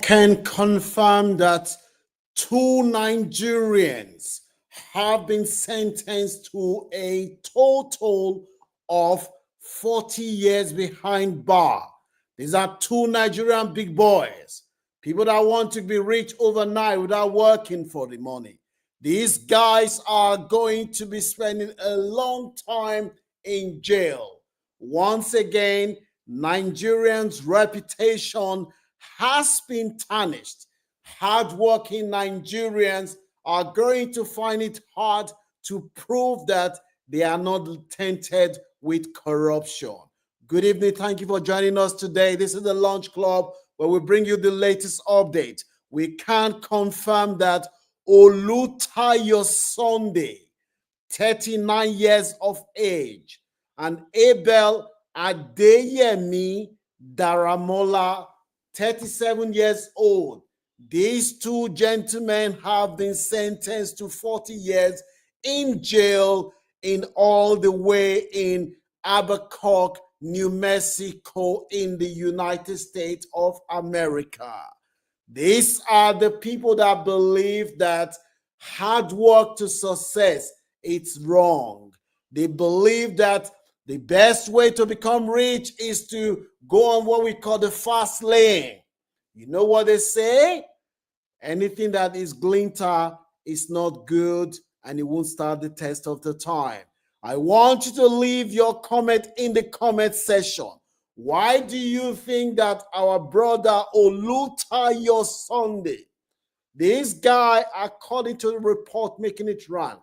Can confirm that two Nigerians have been sentenced to a total of 40 years behind bar. These are two Nigerian big boys, people that want to be rich overnight without working for the money. These guys are going to be spending a long time in jail. Once again, Nigerians' reputation has been tarnished. Hardworking Nigerians are going to find it hard to prove that they are not tainted with corruption. Good evening. Thank you for joining us today. This is the Lunch Club where we bring you the latest update. We can confirm that Olutayo Sunday, 39 years of age, and Abel Adeyemi Daramola, 37 years old. These two gentlemen have been sentenced to 40 years in jail in all the way in Albuquerque, New Mexico, in the United States of America. These are the people that believe that hard work to success, it's wrong. They believe that the best way to become rich is to go on what we call the fast lane. You know what they say? Anything that is glinter is not good and it won't stand the test of the time. I want you to leave your comment in the comment section. Why do you think that our brother Olutayo Sunday, this guy, according to the report making it run,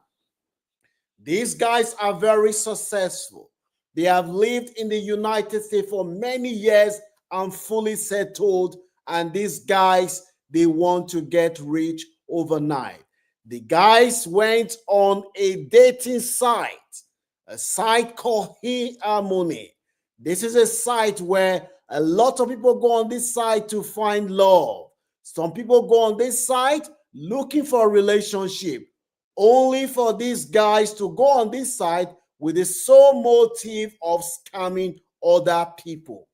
these guys are very successful. They have lived in the United States for many years and fully settled, and these guys, they want to get rich overnight. The guys went on a dating site, a site called eHarmony. This is a site where a lot of people go on this site to find love. Some people go on this site looking for a relationship, only for these guys to go on this site with the sole motive of scamming other people.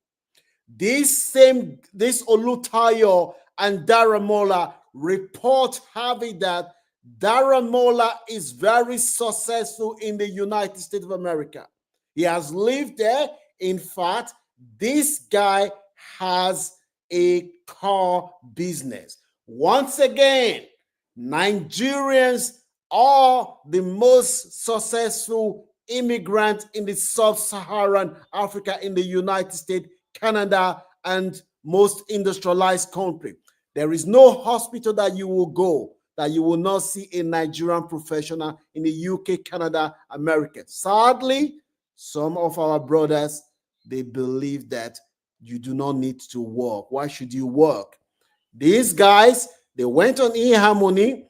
This Olutayo and Daramola report having that Daramola is very successful in the United States of America. He has lived there. In fact, this guy has a car business. Once again, Nigerians are the most successful immigrants in the sub-Saharan Africa, in the United States, Canada, and most industrialized country. There is no hospital that you will go that you will not see a Nigerian professional in the UK, Canada, America. Sadly, some of our brothers, they believe that you do not need to work. Why should you work? These guys, they went on eHarmony,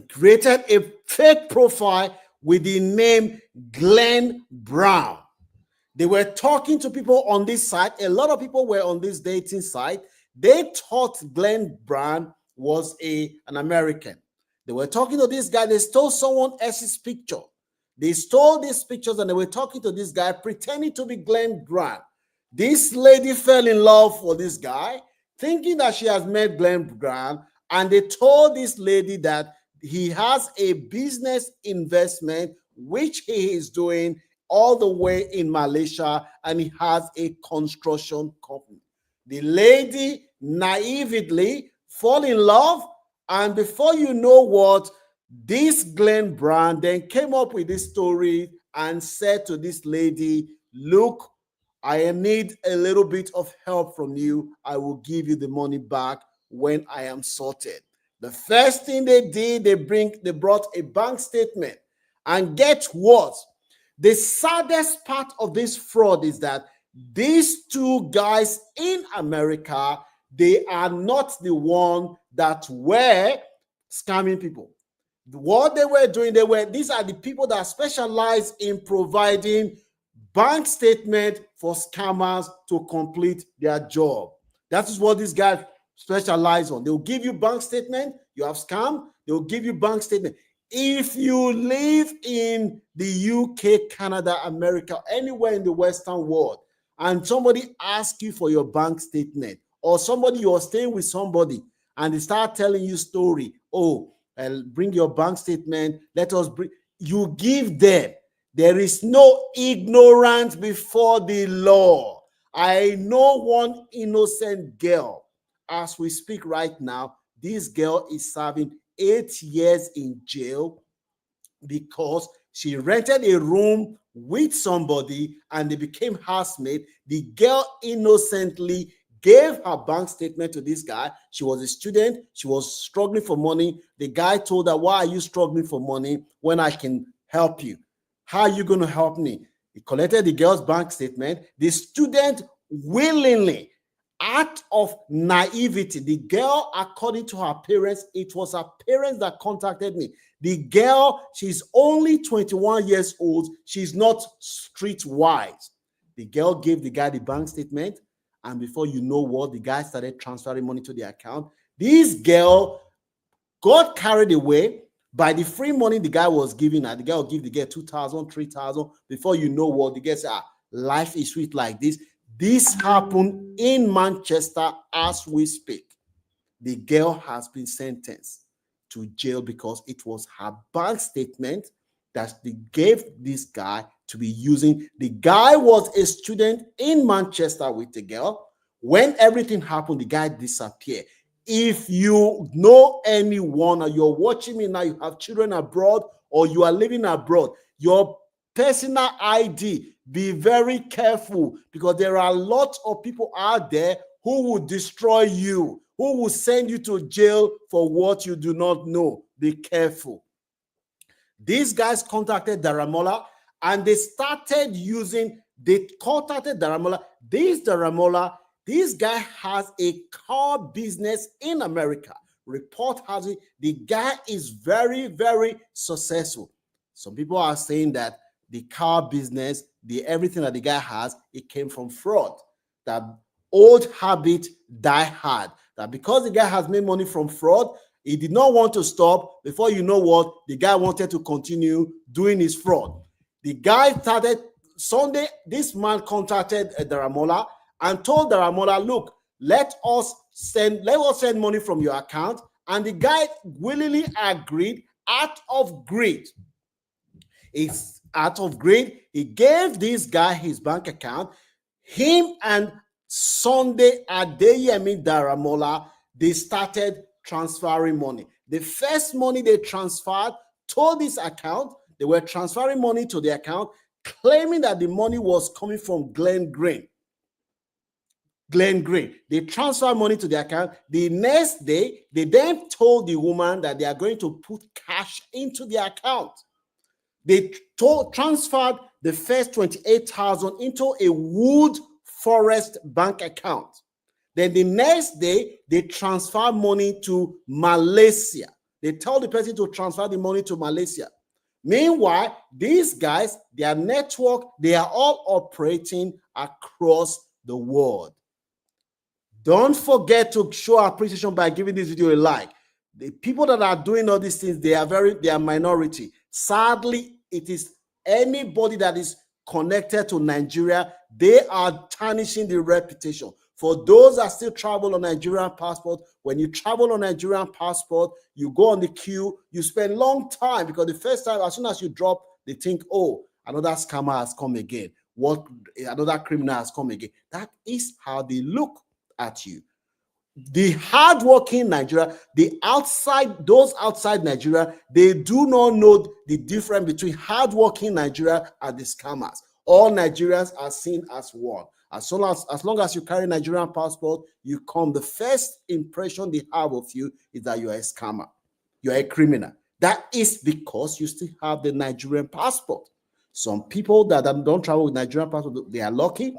created a fake profile with the name Glenn Brown. They were talking to people on this site. A lot of people were on this dating site. They thought Glenn Brown was an American. They were talking to this guy. They stole someone else's picture. They stole these pictures and they were talking to this guy, pretending to be Glenn Brown. This lady fell in love with this guy, thinking that she has met Glenn Brown, and they told this lady that he has a business investment which he is doing all the way in Malaysia, and he has a construction company. The lady naively fall in love, and before you know what, this Glenn Brown then came up with this story and said to this lady, look, I need a little bit of help from you. I will give you the money back when I am sorted. The first thing they did, they brought a bank statement. And get what? The saddest part of this fraud is that these two guys in America, they are not the one that were scamming people. What they were doing, these are the people that specialize in providing bank statement for scammers to complete their job. That is what these guys specialize on. They'll give you bank statement, you have scam, they'll give you bank statement. If you live in the UK, Canada, America, anywhere in the Western world, and somebody asks you for your bank statement, or somebody, you're staying with somebody and they start telling you story. Oh, bring your bank statement. Let us bring. You give them. There is no ignorance before the law. I know one innocent girl. As we speak right now, this girl is serving 8 years in jail because she rented a room with somebody and they became housemate. The girl innocently gave her bank statement to this guy. She was a student. She was struggling for money. The guy told her, why are you struggling for money when I can help you? How are you going to help me? He collected the girl's bank statement. The student willingly, out of naivety, the girl, according to her parents, it was her parents that contacted me. The girl, she's only 21 years old. She's not streetwise. The girl gave the guy the bank statement, and before you know what, the guy started transferring money to the account. This girl got carried away by the free money the guy was giving her. The guy will give the girl 2,000, 3,000. Before you know what, the girl said, life is sweet like this. This happened in Manchester as we speak. The girl has been sentenced to jail because it was her bank statement that they gave this guy to be using. The guy was a student in Manchester with the girl. When everything happened, the guy disappeared. If you know anyone, or you're watching me now, you have children abroad or you are living abroad, your personal ID, be very careful, because there are lots of people out there who will destroy you, who will send you to jail for what you do not know. Be careful. These guys contacted Daramola and they started using, they contacted Daramola. This guy has a car business in America. Report has it, the guy is very, very successful. Some people are saying that the car business, everything that the guy has, it came from fraud. That old habit die hard. That because the guy has made money from fraud, he did not want to stop. Before you know what, the guy wanted to continue doing his fraud. The guy started Sunday. This man contacted Daramola and told Daramola, look, let us send money from your account. And the guy willingly agreed out of greed. It's out of greed. He gave this guy his bank account. Him and Sunday Adeyemi Daramola, they started transferring money. The first money they transferred to this account, they were transferring money to the account, claiming that the money was coming from Glen Green. They transferred money to the account. The next day, they then told the woman that they are going to put cash into the account. They transferred the first 28,000 into a Wood Forest bank account. Then the next day, they transfer money to Malaysia. They tell the person to transfer the money to Malaysia. Meanwhile, these guys, their network, they are all operating across the world. Don't forget to show appreciation by giving this video a like. The people that are doing all these things, they are minority. Sadly, it is anybody that is connected to Nigeria, they are tarnishing the reputation. For those that still travel on Nigerian passport, when you travel on Nigerian passport, you go on the queue, you spend long time, because the first time, as soon as you drop, they think, oh, another scammer has come again. What, another criminal has come again. That is how they look at you. The hardworking Nigeria, those outside Nigeria, they do not know the difference between hardworking Nigeria and the scammers. All Nigerians are seen as one. As long as you carry Nigerian passport, you come. The first impression they have of you is that you are a scammer. You are a criminal. That is because you still have the Nigerian passport. Some people that don't travel with Nigerian passport, they are lucky.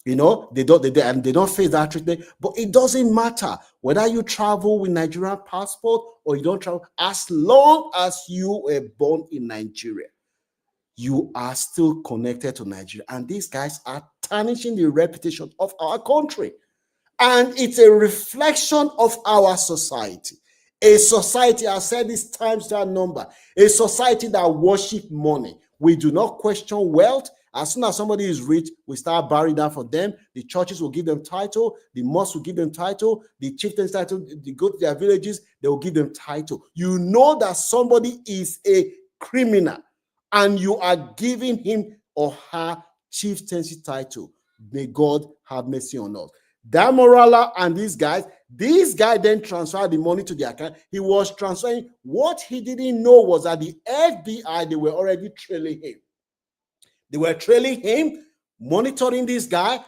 You know, they don't face that treatment, but it doesn't matter whether you travel with Nigerian passport or you don't travel. As long as you were born in Nigeria, you are still connected to Nigeria. And these guys are tarnishing the reputation of our country. And it's a reflection of our society. A society, I said this times that number, a society that worship money. We do not question wealth, As soon as somebody is rich, we start burying that for them. The churches will give them title. The mosques will give them title. The chieftains title. They go to their villages, they will give them title. You know that somebody is a criminal and you are giving him or her chieftaincy title. May God have mercy on us. That Morala and this guy then transferred the money to the account. He was transferring. What he didn't know was that the FBI, they were already trailing him. They were trailing him, monitoring this guy.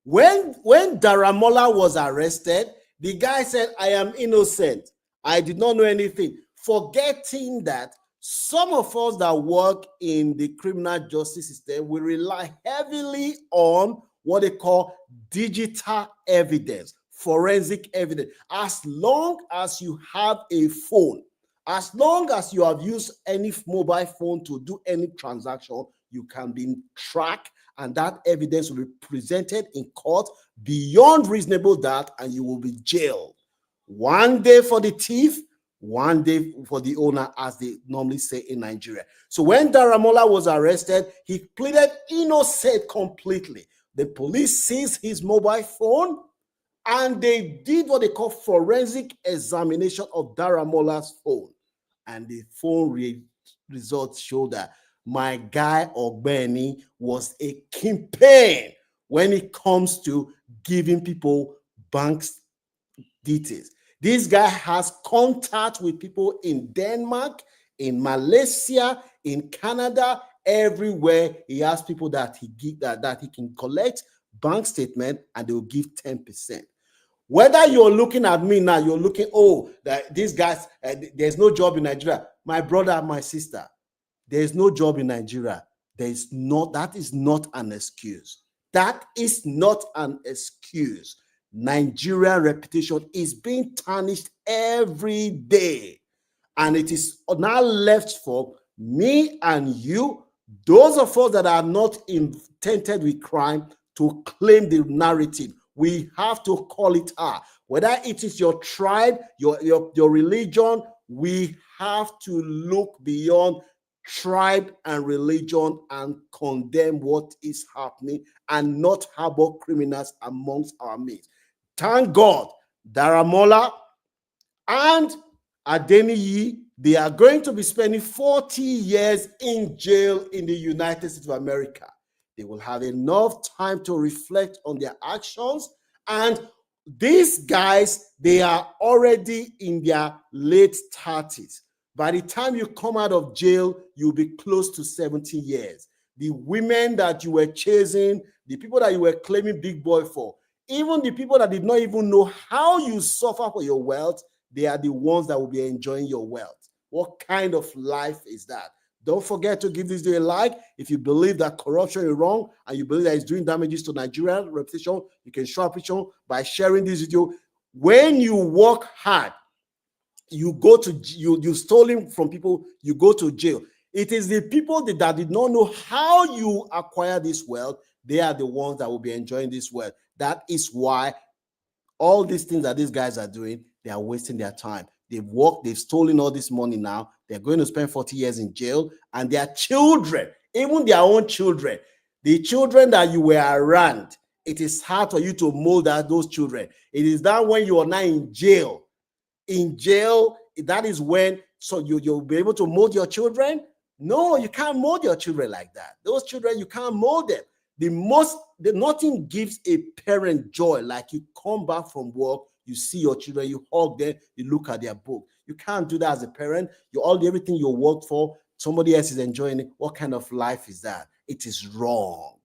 When Daramola was arrested, the guy said, I am innocent. I did not know anything. Forgetting that some of us that work in the criminal justice system will rely heavily on what they call digital evidence, forensic evidence. As long as you have a phone, as long as you have used any mobile phone to do any transaction, you can be tracked, and that evidence will be presented in court beyond reasonable doubt, and you will be jailed. One day for the thief, one day for the owner, as they normally say in Nigeria. So when Daramola was arrested, he pleaded innocent completely. The police seized his mobile phone and they did what they call forensic examination of Daramola's phone. And the phone results show that my guy Ogbeni was a kingpin when it comes to giving people bank details. This guy has contact with people in Denmark, in Malaysia, in Canada, everywhere. He has people that he can collect bank statement and they will give 10%. Whether you're looking at me now, you're looking, oh, that these guys, there's no job in Nigeria. My brother, my sister, there's no job in Nigeria. That is not an excuse. That is not an excuse. Nigerian reputation is being tarnished every day. And it is now left for me and you, those of us that are not tainted with crime, to claim the narrative. We have to call it out. Whether it is your tribe, your religion, we have to look beyond tribe and religion and condemn what is happening and not harbor criminals amongst our midst. Thank God, Daramola and Adeniyi, they are going to be spending 40 years in jail in the United States of America. They will have enough time to reflect on their actions. And these guys, they are already in their late 30s. By the time you come out of jail, you'll be close to 70 years. The women that you were chasing, the people that you were claiming big boy for, even the people that did not even know how you suffer for your wealth, they are the ones that will be enjoying your wealth. What kind of life is that? Don't forget to give this video a like. If you believe that corruption is wrong and you believe that it's doing damages to Nigerian reputation, you can show appreciation by sharing this video. When you work hard, you go to you've stolen from people, you go to jail. It is the people that did not know how you acquire this wealth. They are the ones that will be enjoying this wealth. That is why all these things that these guys are doing, they are wasting their time. They've worked, they've stolen all this money now. They're going to spend 40 years in jail, and their children, even their own children, the children that you were around, it is hard for you to mold those children. It is that when you are now in jail, that is when, so you'll be able to mold your children. No, you can't mold your children like that. Those children, you can't mold them. Nothing gives a parent joy like you come back from work, you see your children, you hug them, you look at their book. You can't do that as a parent. Everything you worked for, somebody else is enjoying it. What kind of life is that? It is wrong.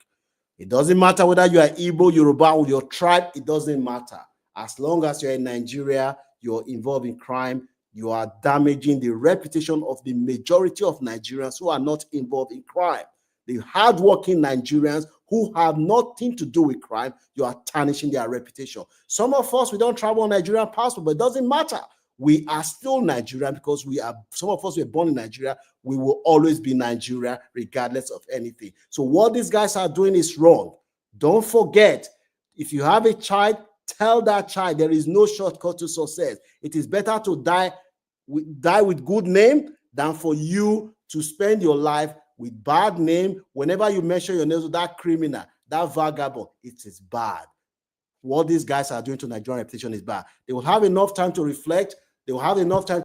It doesn't matter whether you are Igbo, Yoruba, or your tribe. It doesn't matter. As long as you're in Nigeria, you're involved in crime, you are damaging the reputation of the majority of Nigerians who are not involved in crime. The hardworking Nigerians who have nothing to do with crime, you are tarnishing their reputation. Some of us, we don't travel on Nigerian passport, but it doesn't matter. We are still Nigerian because some of us were born in Nigeria. We will always be Nigeria regardless of anything. So what these guys are doing is wrong. Don't forget, if you have a child, tell that child there is no shortcut to success. It is better to die with good name than for you to spend your life with bad name. Whenever you mention your name, that criminal, that vagabond, it is bad. What these guys are doing to Nigerian reputation is bad. They will have enough time to reflect. They will have enough time